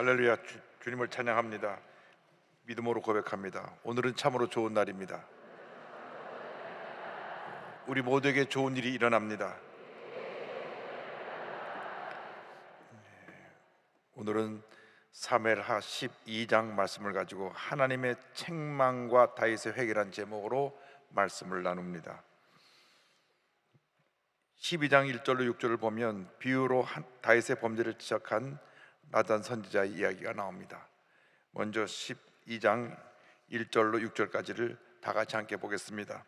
할렐루야. 주님을 찬양합니다. 믿음으로 고백합니다. 오늘은 참으로 좋은 날입니다. 우리 모두에게 좋은 일이 일어납니다. 오늘은 사무엘하 12장 말씀을 가지고 하나님의 책망과 다윗의 회개란 제목으로 말씀을 나눕니다. 12장 1절로 6절을 보면 비유로 다윗의 범죄를 지적한 나단 선지자의 이야기가 나옵니다. 먼저 12장 1절로 6절까지를 다 같이 함께 보겠습니다.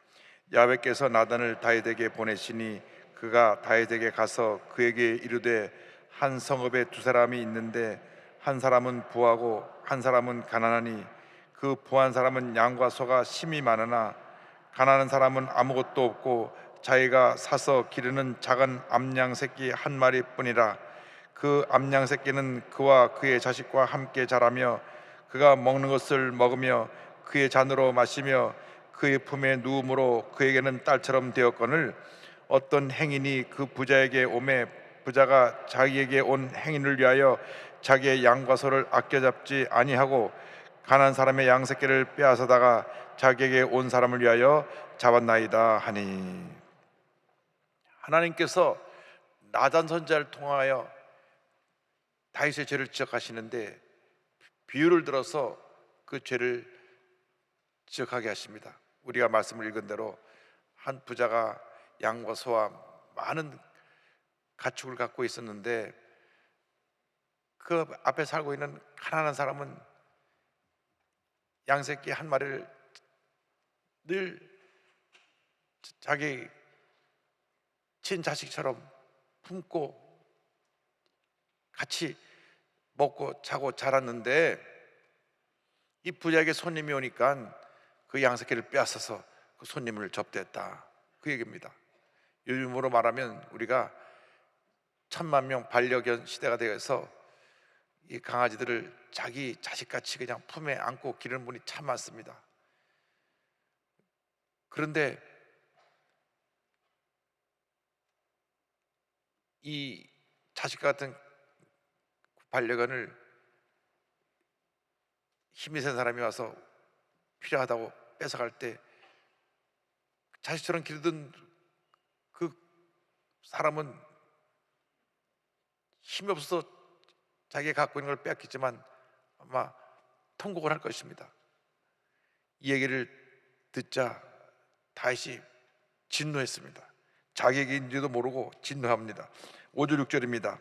야훼께서 나단을 다윗에게 보내시니 그가 다윗에게 가서 그에게 이르되 한 성읍에 두 사람이 있는데 한 사람은 부하고 한 사람은 가난하니 그 부한 사람은 양과 소가 심이 많으나 가난한 사람은 아무것도 없고 자기가 사서 기르는 작은 암양 새끼 한 마리뿐이라. 그 암양 새끼는 그와 그의 자식과 함께 자라며 그가 먹는 것을 먹으며 그의 잔으로 마시며 그의 품에 누움으로 그에게는 딸처럼 되었거늘 어떤 행인이 그 부자에게 오매 부자가 자기에게 온 행인을 위하여 자기의 양과 소를 아껴 잡지 아니하고 가난한 사람의 양 새끼를 빼앗아다가 자기에게 온 사람을 위하여 잡았나이다 하니. 하나님께서 나단 선지자를 통하여 다윗의 죄를 지적하시는데 비유를 들어서 그 죄를 지적하게 하십니다. 우리가 말씀을 읽은 대로 한 부자가 양과 소와 많은 가축을 갖고 있었는데 그 앞에 살고 있는 가난한 사람은 양새끼 한 마리를 늘 자기 친자식처럼 품고 같이 먹고 자고 자랐는데 이 부자에게 손님이 오니까 그 양새끼를 빼앗아서 그 손님을 접대했다, 그 얘기입니다. 요즘으로 말하면 우리가 1,000만 명 반려견 시대가 되어서 이 강아지들을 자기 자식같이 그냥 품에 안고 기르는 분이 참 많습니다. 그런데 이 자식 같은 반려견을 힘이 센 사람이 와서 필요하다고 뺏어갈 때 자식처럼 기르던 그 사람은 힘이 없어서 자기가 갖고 있는 걸 빼앗겼지만 아마 통곡을 할 것입니다. 이 얘기를 듣자 다윗이 진노했습니다. 자기에게인지도 모르고 진노합니다. 5절 6절입니다.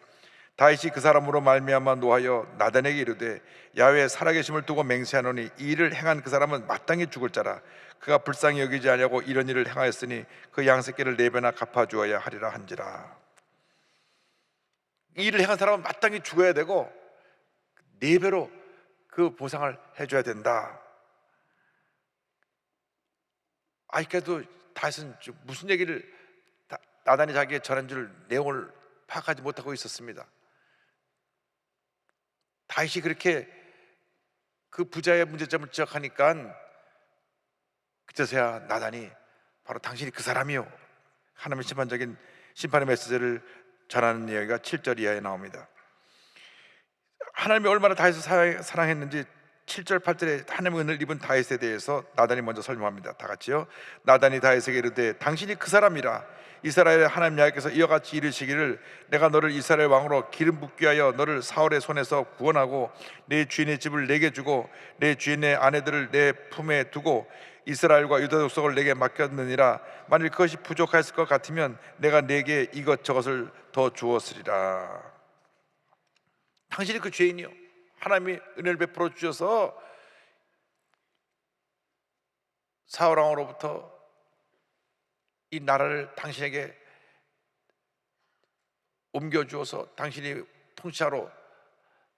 다윗이 그 사람으로 말미암아 노하여 나단에게 이르되 야훼의 살아계심을 두고 맹세하노니 이 일을 행한 그 사람은 마땅히 죽을 자라. 그가 불쌍히 여기지 아니하고 이런 일을 행하였으니 그 양새끼를 4배나 갚아주어야 하리라 한지라. 이 일을 행한 사람은 마땅히 죽어야 되고 4배로 그 보상을 해줘야 된다. 그래도 다윗은 무슨 얘기를 나단이 자기에게 전한 줄 내용을 파악하지 못하고 있었습니다. 다윗이 그렇게 그 부자의 문제점을 지적하니까 그제서야 나단이 바로 당신이 그 사람이요, 하나님의 심판적인 심판의 메시지를 전하는 이야기가 7절 이하에 나옵니다. 하나님이 얼마나 다윗을 사랑했는지 7절 8절에 하나님의 은혜를 입은 다윗에 대해서 나단이 먼저 설명합니다. 다 같이요. 나단이 다윗에게 이르되 당신이 그 사람이라. 이스라엘의 하나님 여호와께서 이와 같이 이르시기를 내가 너를 이스라엘 왕으로 기름 붓게 하여 너를 사울의 손에서 구원하고 내 주인의 집을 내게 주고 내 주인의 아내들을 내 품에 두고 이스라엘과 유다 족속을 내게 맡겼느니라. 만일 그것이 부족했을 것 같으면 내가 내게 이것저것을 더 주었으리라. 당신이 그 죄인이요, 하나님이 은혜를 베풀어 주셔서 사울 왕으로부터 이 나라를 당신에게 옮겨주어서 당신이 통치자로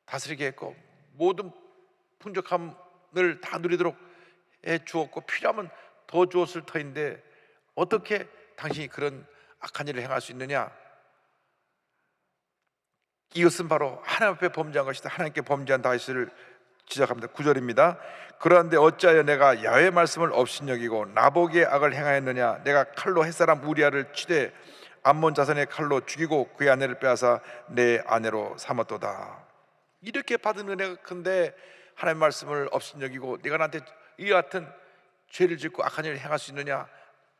다스리게 했고 모든 풍족함을 다 누리도록 해주었고 필요하면 더 주었을 터인데 어떻게 당신이 그런 악한 일을 행할 수 있느냐? 이것은 바로 하나님 앞에 범죄한 것이다. 하나님께 범죄한 다윗을 지적합니다. 9절입니다. 그런데 어찌하여 내가 야훼의 말씀을 업신여기고 나보기의 악을 행하였느냐? 내가 칼로 햇사람 우리아를 치되 암몬 자손의 칼로 죽이고 그의 아내를 빼앗아 내 아내로 삼았도다. 이렇게 받은 은혜가 큰데 하나님 말씀을 업신여기고 네가 나한테 이 같은 죄를 짓고 악한 일을 행할 수 있느냐?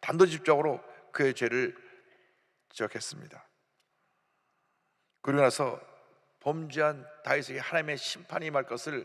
단도직입적으로 그의 죄를 지적했습니다. 그러고 나서 범죄한 다윗에게 하나님의 심판이 임할 것을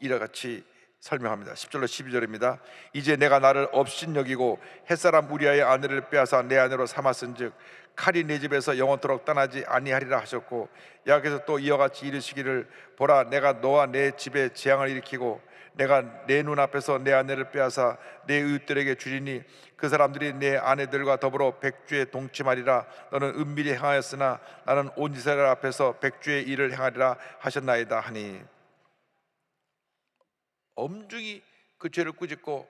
이와 같이 설명합니다. 10절로 12절입니다. 이제 내가 나를 업신여기고 햇사람 우리아의 아내를 빼앗아 내 아내로 삼았은즉 칼이 내 집에서 영원토록 떠나지 아니하리라 하셨고, 여호와께서 또 이와 같이 이르시기를 보라 내가 너와 내 집에 재앙을 일으키고 내가 내 눈앞에서 내 아내를 빼앗아 내 이웃들에게 주리니 그 사람들이 내 아내들과 더불어 백주에 동침하리라. 너는 은밀히 행하였으나 나는 온 이스라엘 앞에서 백주의 일을 행하리라 하셨나이다 하니, 엄중히 그 죄를 꾸짖고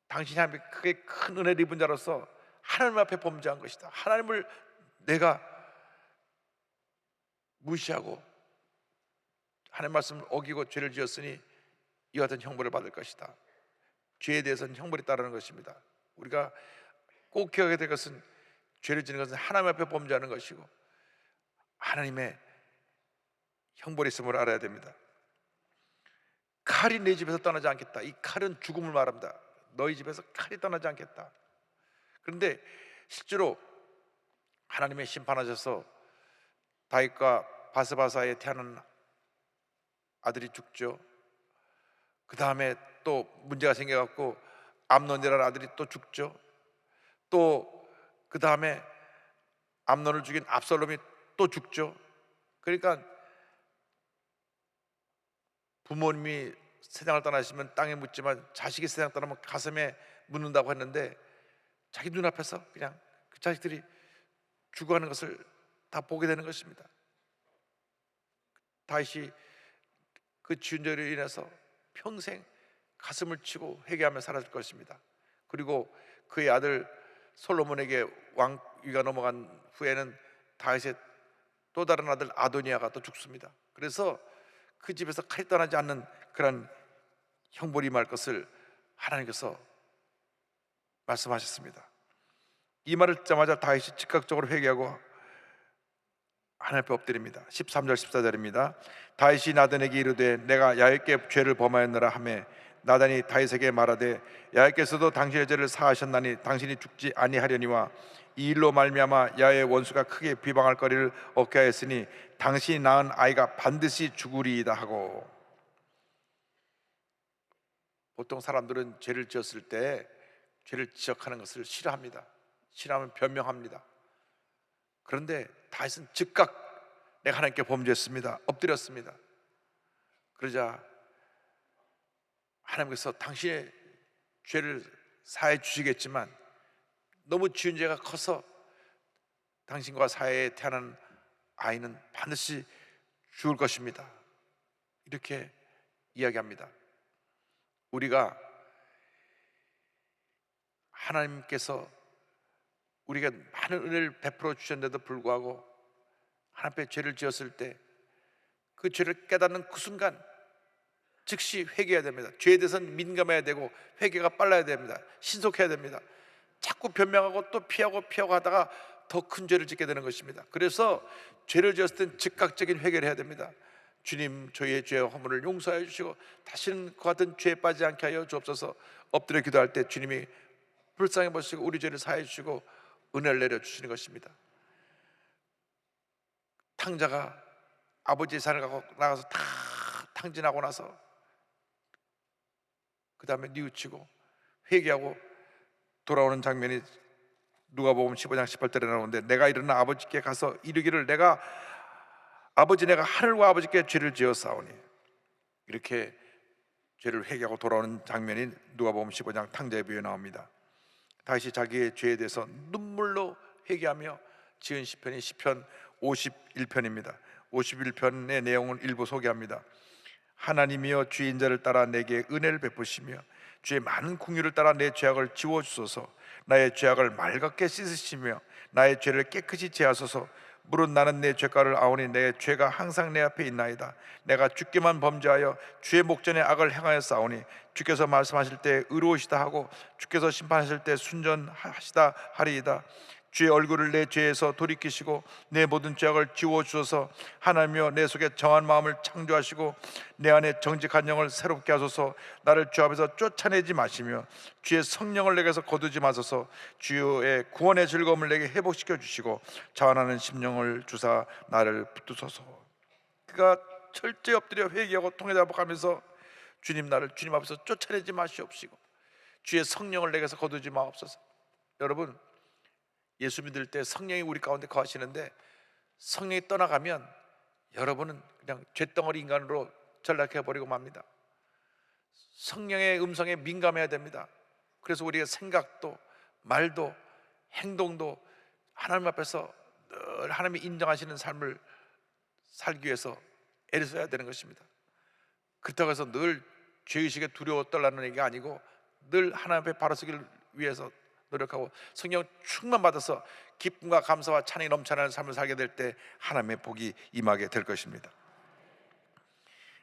당신이 하나님께 크게 큰 은혜를 입은 자로서 하나님 앞에 범죄한 것이다. 하나님을 내가 무시하고 하나님 말씀을 어기고 죄를 지었으니 이와 같은 형벌을 받을 것이다. 죄에 대해서는 형벌이 따르는 것입니다. 우리가 꼭 기억해야 될 것은 죄를 지는 것은 하나님 앞에 범죄하는 것이고 하나님의 형벌이 있음을 알아야 됩니다. 칼이 내 집에서 떠나지 않겠다. 이 칼은 죽음을 말합니다. 너희 집에서 칼이 떠나지 않겠다. 그런데 실제로 하나님의 심판하셔서 다윗과 바스바사에 태어난 아들이 죽죠. 그 다음에 또 문제가 생겨갖고 암논이라는 아들이 또 죽죠. 또 그 다음에 암논을 죽인 압살롬이 또 죽죠. 그러니까 부모님이 세상을 떠나시면 땅에 묻지만 자식이 세상 떠나면 가슴에 묻는다고 했는데 자기 눈앞에서 그냥 그 자식들이 죽어가는 것을 다 보게 되는 것입니다. 다윗이 그 지은 죄로 인해서 평생 가슴을 치고 회개하며 살아질 것입니다. 그리고 그의 아들 솔로몬에게 왕위가 넘어간 후에는 다윗의 또 다른 아들 아도니아가 또 죽습니다. 그래서 그 집에서 칼이 떠나지 않는 그런 형벌이 임할 것을 하나님께서 말씀하셨습니다. 이 말을 듣자마자 다윗이 즉각적으로 회개하고 하나님 앞에 엎드립니다. 13절 14절입니다. 다윗이 나단에게 이르되 내가 야훼께 죄를 범하였노라 하매 나단이 다윗에게 말하되 야훼께서도 당신의 죄를 사하셨나니 당신이 죽지 아니하려니와 이 일로 말미암아 야훼의 원수가 크게 비방할 거리를 얻게 하였으니 당신이 낳은 아이가 반드시 죽으리이다 하고. 보통 사람들은 죄를 지었을 때 죄를 지적하는 것을 싫어합니다. 싫어하면 변명합니다. 그런데 다윗은 즉각 내가 하나님께 범죄했습니다. 엎드렸습니다. 그러자 하나님께서 당신의 죄를 사해 주시겠지만 너무 지은 죄가 커서 당신과 사해에 태어난 아이는 반드시 죽을 것입니다. 이렇게 이야기합니다. 우리가 하나님께서 우리가 많은 은혜를 베풀어 주셨는데도 불구하고 하나님 앞에 죄를 지었을 때 그 죄를 깨닫는 그 순간 즉시 회개해야 됩니다. 죄에 대해서는 민감해야 되고 회개가 빨라야 됩니다. 신속해야 됩니다. 자꾸 변명하고 또 피하고 하다가 더 큰 죄를 짓게 되는 것입니다. 그래서 죄를 지었을 땐 즉각적인 회개를 해야 됩니다. 주님, 저희의 죄와 허물을 용서하여 주시고 다시는 그 같은 죄에 빠지지 않게 하여 주옵소서. 엎드려 기도할 때 주님이 불쌍히 보시고 우리 죄를 사해 주시고 은혜를 내려 주시는 것입니다. 탕자가 아버지의 산을 갖고 나가서 다 탕진하고 나서 그 다음에 뉘우치고 회개하고 돌아오는 장면이 누가복음 15장 18절에 나오는데 내가 일어나 아버지께 가서 이르기를 내가 하늘과 아버지께 죄를 지었사오니, 이렇게 죄를 회개하고 돌아오는 장면이 누가복음 15장 탕자의 비유에 나옵니다. 다시 자기의 죄에 대해서 눈물로 회개하며 지은 시편이 시편 51편입니다. 51편의 내용을 일부 소개합니다. 하나님이여 주의 인자를 따라 내게 은혜를 베푸시며 주의 많은 긍휼을 따라 내 죄악을 지워주소서. 나의 죄악을 맑게 씻으시며 나의 죄를 깨끗이 제하소서. 물은 나는 내 죄가를 아오니 내 죄가 항상 내 앞에 있나이다. 내가 주께만 범죄하여 주의 목전에 악을 행하여 싸우니 주께서 말씀하실 때 의로우시다 하고 주께서 심판하실 때 순전하시다 하리이다. 주의 얼굴을 내 죄에서 돌이키시고 내 모든 죄악을 지워주셔서 하나님이여 내 속에 정한 마음을 창조하시고 내 안에 정직한 영을 새롭게 하소서. 나를 주 앞에서 쫓아내지 마시며 주의 성령을 내게서 거두지 마소서. 주의 구원의 즐거움을 내게 회복시켜 주시고 자원하는 심령을 주사 나를 붙드소서. 그가 철저히 엎드려 회개하고 통회자복하면서 주님, 나를 주님 앞에서 쫓아내지 마시옵시고 주의 성령을 내게서 거두지 마옵소서. 여러분, 예수 믿을 때 성령이 우리 가운데 거하시는데 성령이 떠나가면 여러분은 그냥 쇳덩어리 인간으로 전락해버리고 맙니다. 성령의 음성에 민감해야 됩니다. 그래서 우리의 생각도 말도 행동도 하나님 앞에서 늘 하나님이 인정하시는 삶을 살기 위해서 애를 써야 되는 것입니다. 그렇다고 해서 늘 죄의식에 두려워 떨라는 얘기가 아니고 늘 하나님 앞에 바로 서기를 위해서 노력하고 성령 충만 받아서 기쁨과 감사와 찬양이 넘쳐나는 삶을 살게 될 때 하나님의 복이 임하게 될 것입니다.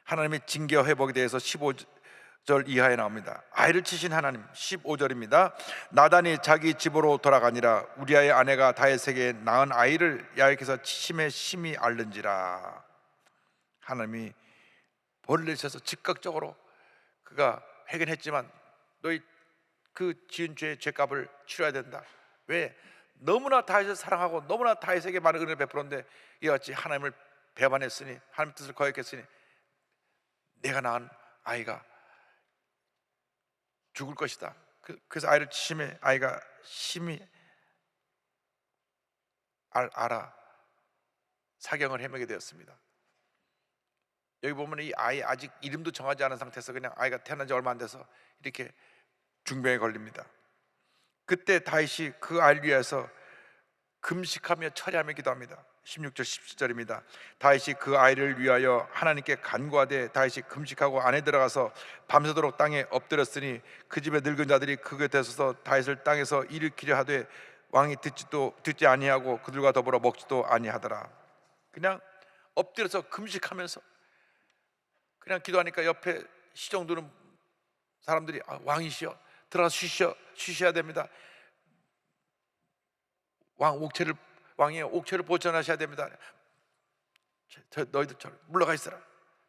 하나님의 징계와 회복에 대해서 15절 이하에 나옵니다. 아이를 치신 하나님. 15절입니다. 나단이 자기 집으로 돌아가니라. 우리아의 아내가 다윗에게 낳은 아이를 야훼께서 치심에 심히 앓는지라. 하나님이 벌을 내셔서 즉각적으로 그가 회개했지만 너희 그 지은 죄의 죄값을 치러야 된다. 왜? 너무나 다윗을 사랑하고 너무나 다윗에게 많은 은혜를 베풀었는데 이와 같이 하나님을 배반했으니 하나님 뜻을 거역했으니 내가 낳은 아이가 죽을 것이다. 그래서 아이를 치심에 아이가 심히 알아 사경을 헤매게 되었습니다. 여기 보면 이 아이 아직 이름도 정하지 않은 상태에서 그냥 아이가 태어난 지 얼마 안 돼서 이렇게 중병에 걸립니다. 그때 다윗이 그 아이를 위해서 금식하며 철야하며 기도합니다. 16절 17절입니다. 다윗이 그 아이를 위하여 하나님께 간구하되 다윗이 금식하고 안에 들어가서 밤새도록 땅에 엎드렸으니 그 집의 늙은 자들이 그 곁에 서서 다윗을 땅에서 일으키려 하되 왕이 듣지 아니하고 그들과 더불어 먹지도 아니하더라. 그냥 엎드려서 금식하면서 그냥 기도하니까 옆에 시정 두는 사람들이 왕이시여 들어가서 쉬셔야 됩니다. 왕의 옥체를 보존하셔야 됩니다. 너희들처럼 물러가 있어라.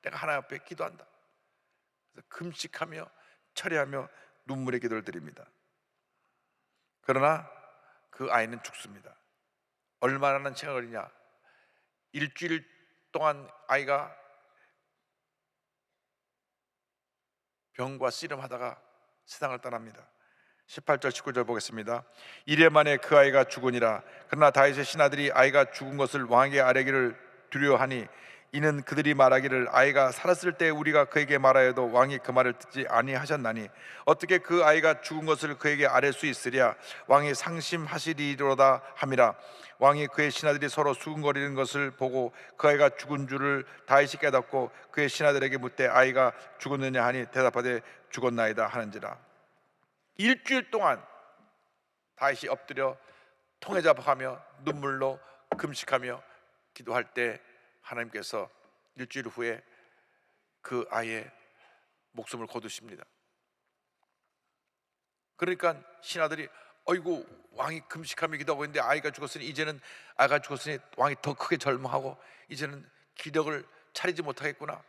내가 하나님 앞에 기도한다. 그래서 금식하며 철회하며 눈물의 기도를 드립니다. 그러나 그 아이는 죽습니다. 얼마나 시간 걸리냐? 일주일 동안 아이가 병과 씨름하다가 세상을 떠납니다. 18절 19절 보겠습니다. 이래 만에 그 아이가 죽으니라. 그러나 다윗의 신하들이 아이가 죽은 것을 왕에게 아뢰기를 두려워하니 이는 그들이 말하기를 아이가 살았을 때 우리가 그에게 말하여도 왕이 그 말을 듣지 아니하셨나니 어떻게 그 아이가 죽은 것을 그에게 아뢰 수 있으랴. 왕이 상심하시리로다 함이라. 왕이 그의 신하들이 서로 수군거리는 것을 보고 그 아이가 죽은 줄을 다윗이 깨닫고 그의 신하들에게 묻되 아이가 죽었느냐 하니 대답하되 죽었나이다 하는지라. 일주일 동안 다윗이 엎드려 통회자복하며 눈물로 금식하며 기도할 때 하나님께서 일주일 후에 그 아이의 목숨을 거두십니다. 그러니까 신하들이 어이구 왕이 금식하며 기도하고 있는데 아이가 죽었으니 이제는 아이가 죽었으니 왕이 더 크게 절망하고 이제는 기력을 차리지 못하겠구나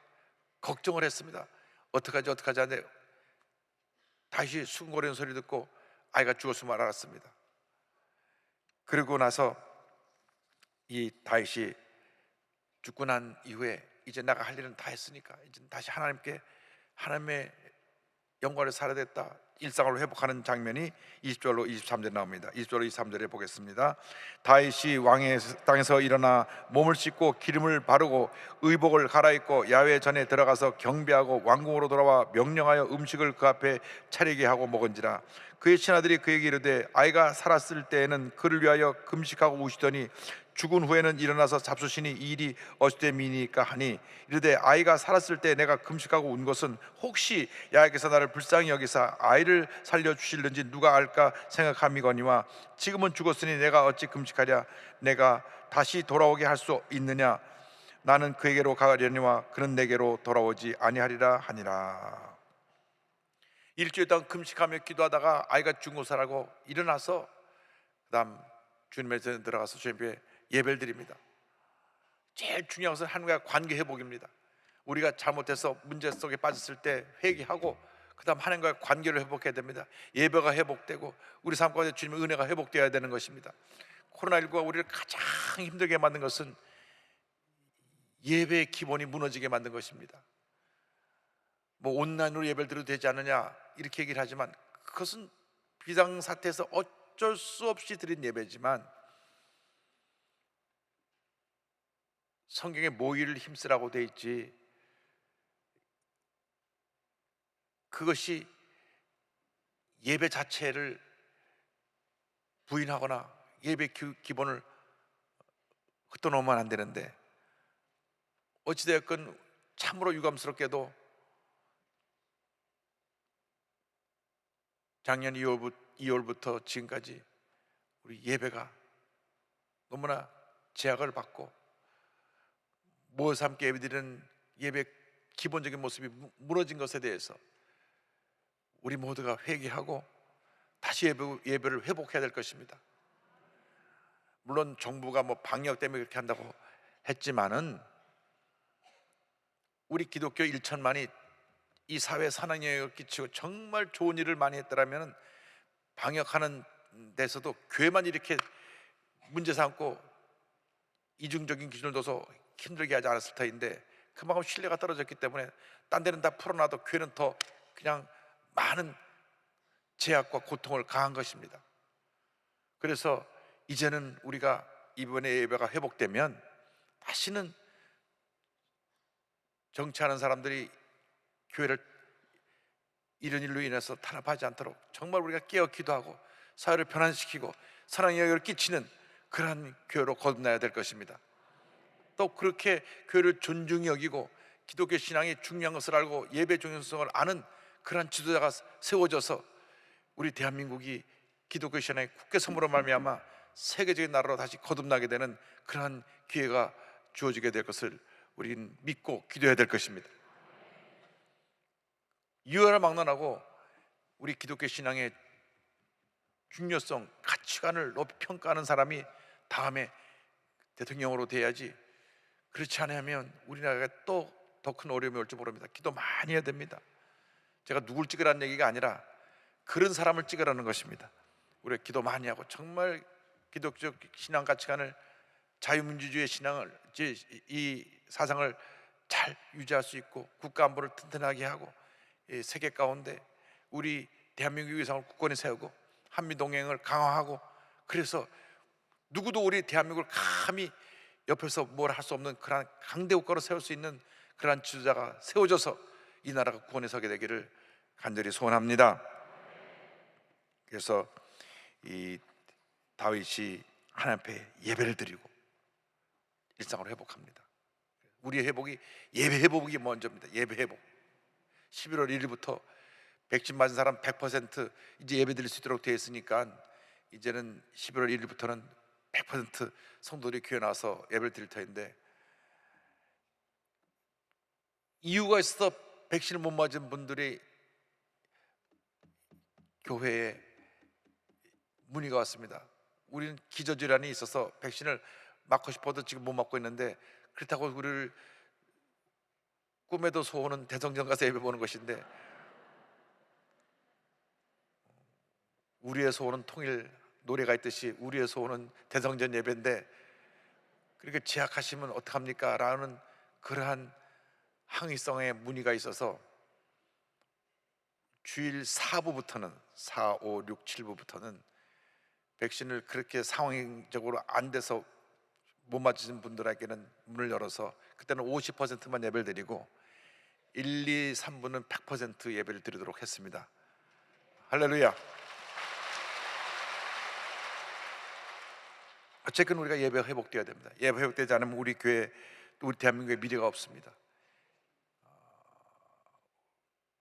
걱정을 했습니다. 어떡하지 하는데 다시 수군거리는 소리 듣고 아이가 죽었음을 알았습니다. 그리고 나서 이 다윗이 죽고 난 이후에 이제 내가 할 일은 다 했으니까 이제 다시 하나님의 영광을 살아야 됐다 일상으로 회복하는 장면이 20절로 23절에 나옵니다. 20절로 23절에 보겠습니다. 다윗이 왕의 땅에서 일어나 몸을 씻고 기름을 바르고 의복을 갈아입고 야훼 전에 들어가서 경배하고 왕궁으로 돌아와 명령하여 음식을 그 앞에 차리게 하고 먹은지라. 그의 신하들이 그에게 이르되 아이가 살았을 때에는 그를 위하여 금식하고 우시더니 죽은 후에는 일어나서 잡수시니 이 일이 어찌됨이니까 하니 이르되 아이가 살았을 때 내가 금식하고 운 것은 혹시 야훼께서 나를 불쌍히 여기사 아이를 살려주실는지 누가 알까 생각함이거니와 지금은 죽었으니 내가 어찌 금식하랴. 내가 다시 돌아오게 할 수 있느냐. 나는 그에게로 가려니와 그는 내게로 돌아오지 아니하리라 하니라. 일주일 동안 금식하며 기도하다가 아이가 죽은 것을 알고 일어나서 그다음 주님의 전에 들어가서 주님께 예배를 드립니다. 제일 중요한 것은 하나님과 관계 회복입니다. 우리가 잘못해서 문제 속에 빠졌을 때 회개하고 그 다음 하나님과의 관계를 회복해야 됩니다. 예배가 회복되고 우리 삶 가운데 주님의 은혜가 회복되어야 되는 것입니다. 코로나19가 우리를 가장 힘들게 만든 것은 예배의 기본이 무너지게 만든 것입니다. 뭐 온라인으로 예배를 드려도 되지 않느냐 이렇게 얘기를 하지만 그것은 비상사태에서 어쩔 수 없이 드린 예배지만 성경에 모의를 힘쓰라고 돼 있지 그것이 예배 자체를 부인하거나 예배 기본을 흩어놓으면 안 되는데 어찌되었건 참으로 유감스럽게도 작년 2월부터 지금까지 우리 예배가 너무나 제약을 받고 모여서 함께 예배드리는 예배 기본적인 모습이 무너진 것에 대해서 우리 모두가 회개하고 다시 예배를 회복해야 될 것입니다. 물론 정부가 뭐 방역 때문에 그렇게 한다고 했지만은 우리 기독교 1천만이 이 사회에 선한 영향을 끼치고 정말 좋은 일을 많이 했더라면 방역하는 데서도 교회만 이렇게 문제 삼고 이중적인 기준을 둬서 힘들게 하지 않았을 터인데 그만큼 신뢰가 떨어졌기 때문에 딴 데는 다 풀어놔도 교회는 더 그냥 많은 제약과 고통을 가한 것입니다. 그래서 이제는 우리가 이번에 예배가 회복되면 다시는 정치하는 사람들이 교회를 이런 일로 인해서 탄압하지 않도록 정말 우리가 깨어 기도하고 사회를 변환시키고 사랑의 영향을 끼치는 그러한 교회로 거듭나야 될 것입니다. 또 그렇게 교회를 존중히 여기고 기독교 신앙이 중요한 것을 알고 예배 중요성을 아는 그러한 지도자가 세워져서 우리 대한민국이 기독교 신앙의 국회 선물로 말미암아 세계적인 나라로 다시 거듭나게 되는 그러한 기회가 주어지게 될 것을 우리는 믿고 기도해야 될 것입니다. 유혈을 막론하고 우리 기독교 신앙의 중요성, 가치관을 높이 평가하는 사람이 다음에 대통령으로 돼야지, 그렇지 않으면 우리나라가 또 더 큰 어려움이 올지 모릅니다. 기도 많이 해야 됩니다. 제가 누굴 찍으라는 얘기가 아니라 그런 사람을 찍으라는 것입니다. 우리가 기도 많이 하고 정말 기독적 신앙 가치관을, 자유민주주의 신앙을, 이 사상을 잘 유지할 수 있고 국가 안보를 튼튼하게 하고 세계 가운데 우리 대한민국의 위상을 굳건히 세우고 한미 동맹을 강화하고, 그래서 누구도 우리 대한민국을 감히 옆에서 뭘 할 수 없는 그러한 강대 국가로 세울 수 있는 그러한 지도자가 세워져서 이 나라가 구원에 서게 되기를 간절히 소원합니다. 그래서 이 다윗이 하나님 앞에 예배를 드리고 일상을 회복합니다. 우리의 회복이 예배 회복이 먼저입니다. 예배 회복. 11월 1일부터 백신 맞은 사람 100% 이제 예배 드릴 수 있도록 되어 있으니까 이제는 11월 1일부터는 100% 성도들이 교회 나와서 예배를 드릴 터인데, 이유가 있어서 백신을 못 맞은 분들이 교회에 문의가 왔습니다. 우리는 기저질환이 있어서 백신을 맞고 싶어도 지금 못 맞고 있는데, 그렇다고 우리를 꿈에도 소원은 대성전 가서 예배 보는 것인데 우리의 소원은 통일, 노래가 있듯이 우리의 소원은 대성전 예배인데 그렇게 제약하시면 어떡합니까? 라는 그러한 항의성의 문의가 있어서 주일 4부부터는 4, 5, 6, 7부부터는 백신을 그렇게 상황적으로 안 돼서 못 맞으신 분들에게는 문을 열어서 그때는 50%만 예배를 드리고 1, 2, 3부는 100% 예배를 드리도록 했습니다. 할렐루야. 어쨌든 우리가 예배가 회복되어야 됩니다. 예배 회복되지 않으면 우리 교회, 우리 대한민국의 미래가 없습니다.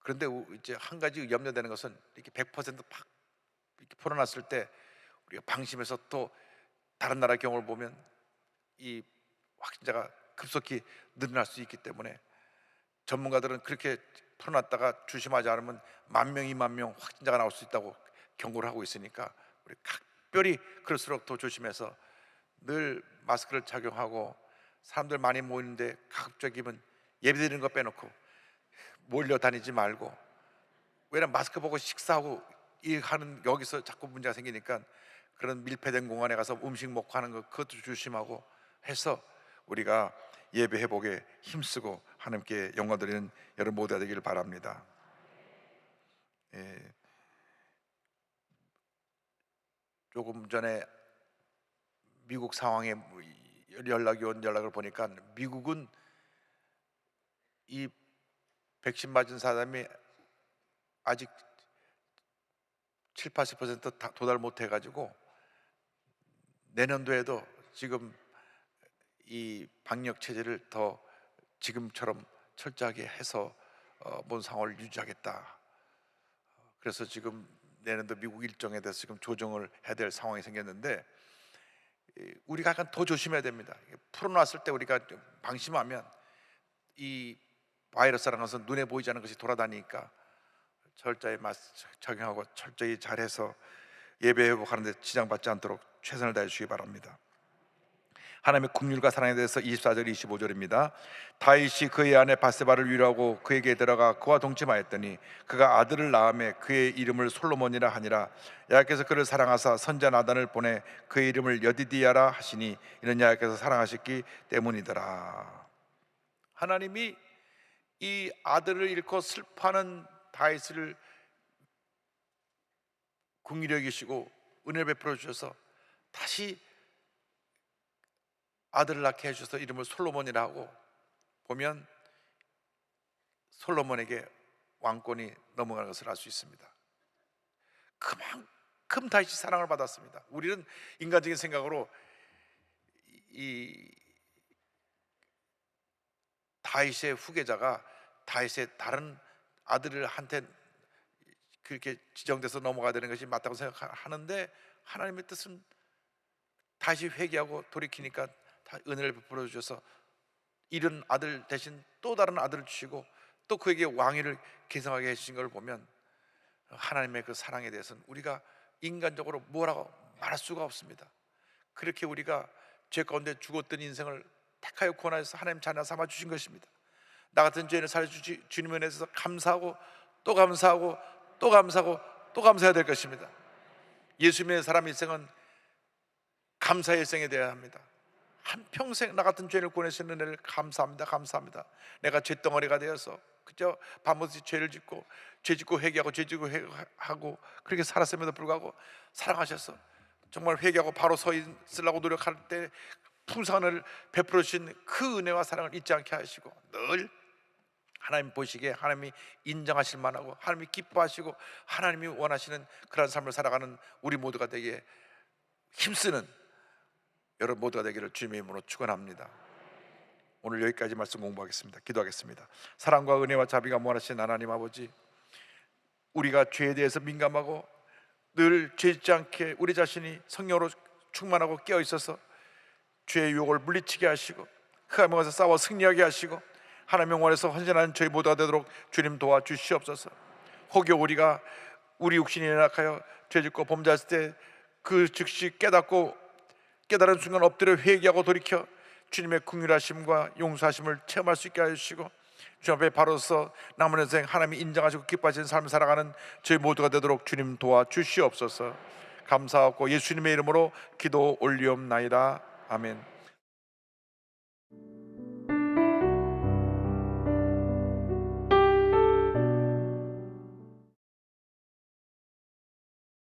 그런데 이제 한 가지 염려되는 것은 이렇게 100%팍 이렇게 풀어놨을 때 우리가 방심해서 또 다른 나라 경우를 보면 이 확진자가 급속히 늘어날 수 있기 때문에 전문가들은 그렇게 풀어놨다가 조심하지 않으면 10,000명, 20,000명 확진자가 나올 수 있다고 경고를 하고 있으니까 우리 특별히 그럴수록 더 조심해서 늘 마스크를 착용하고, 사람들 많이 모이는데 가급적이면 예배드리는 거 빼놓고 몰려다니지 말고, 왜냐면 마스크 보고 식사하고 일하는 여기서 자꾸 문제가 생기니까 그런 밀폐된 공간에 가서 음식 먹고 하는 거 그것도 조심하고 해서 우리가 예배 회복에 힘쓰고 하나님께 영광 드리는 여러분 모두가 되기를 바랍니다. 예. 조금 전에 미국 상황에 연락이 온 연락을 보니까 미국은 이 백신 맞은 사람이 아직 7, 80% 도달 못 해가지고 내년도에도 지금 이 방역 체제를 더 지금처럼 철저하게 해서 본 상황을 유지하겠다. 그래서 지금 내년도 미국 일정에 대해서 지금 조정을 해야 될 상황이 생겼는데, 우리가 약간 더 조심해야 됩니다. 풀어놨을 때 우리가 방심하면 이 바이러스라는 것은 눈에 보이지 않는 것이 돌아다니니까 철저히 적용하고 철저히 잘해서 예배 회복하는 데 지장받지 않도록 최선을 다해 주시기 바랍니다. 하나님의 긍휼과 사랑에 대해서 24절 25절입니다. 다윗이 그의 아내 바세바를 위로하고 그에게 들어가 그와 동침하였더니 그가 아들을 낳음에 그의 이름을 솔로몬이라 하니라. 여호와께서 그를 사랑하사 선지자 나단을 보내 그의 이름을 여디디야라 하시니 이는 여호와께서 사랑하셨기 때문이더라. 하나님이 이 아들을 잃고 슬퍼하는 다윗을 긍휼히 여기시고 은혜를 베풀어 주셔서 다시 아들을 낳게 해주셔서 이름을 솔로몬이라 하고, 보면 솔로몬에게 왕권이 넘어가는 것을 알 수 있습니다. 그만큼 다윗이 사랑을 받았습니다. 우리는 인간적인 생각으로 이 다윗의 후계자가 다윗의 다른 아들한테 그렇게 지정돼서 넘어가야 되는 것이 맞다고 생각하는데, 하나님의 뜻은 다시 회개하고 돌이키니까 은혜를 베풀어 주셔서 이런 아들 대신 또 다른 아들을 주시고 또 그에게 왕위를 계승하게 해주신 걸 보면 하나님의 그 사랑에 대해서는 우리가 인간적으로 뭐라고 말할 수가 없습니다. 그렇게 우리가 죄 가운데 죽었던 인생을 택하여 구원하셔서 하나님 자녀 삼아 주신 것입니다. 나 같은 죄인을 살려주시 주님에 대해서 감사하고 또 감사하고 또 감사하고 또 감사해야 될 것입니다. 예수 믿는 사람 일생은 감사의 일생이 되어야 합니다. 한평생 나 같은 죄인을 구원하시는 은혜를 감사합니다. 감사합니다. 내가 죄덩어리가 되어서 그저 밤낮이 죄를 짓고 죄 짓고 회개하고 죄 짓고 회개하고 그렇게 살았음에도 불구하고 사랑하셔서 정말 회개하고 바로 서 있으려고 노력할 때 풍성한을 베풀어 주신 그 은혜와 사랑을 잊지 않게 하시고, 늘 하나님 보시기에 하나님이 인정하실 만하고 하나님이 기뻐하시고 하나님이 원하시는 그런 삶을 살아가는 우리 모두가 되기에 힘쓰는 여러분 모두가 되기를 주님의 이름으로 축원합니다. 오늘 여기까지 말씀 공부하겠습니다. 기도하겠습니다. 사랑과 은혜와 자비가 무한하신 하나님 아버지, 우리가 죄에 대해서 민감하고 늘 죄 짓지 않게 우리 자신이 성령으로 충만하고 깨어 있어서 죄의 유혹을 물리치게 하시고 흑암의 것에 싸워 승리하게 하시고 하나님의 원에서 헌신하는 저희 모두가 되도록 주님 도와주시옵소서. 혹여 우리가 우리 육신이 연약하여 죄짓고 범죄했을 때 그 즉시 깨달은 순간 엎드려 회개하고 돌이켜 주님의 긍휼하심과 용서하심을 체험할 수 있게 해주시고 주 앞에 바로서 남은 인생 하나님이 인정하시고 기뻐하시는 삶을 살아가는 저희 모두가 되도록 주님 도와주시옵소서. 감사하고 예수님의 이름으로 기도 올리옵나이다. 아멘.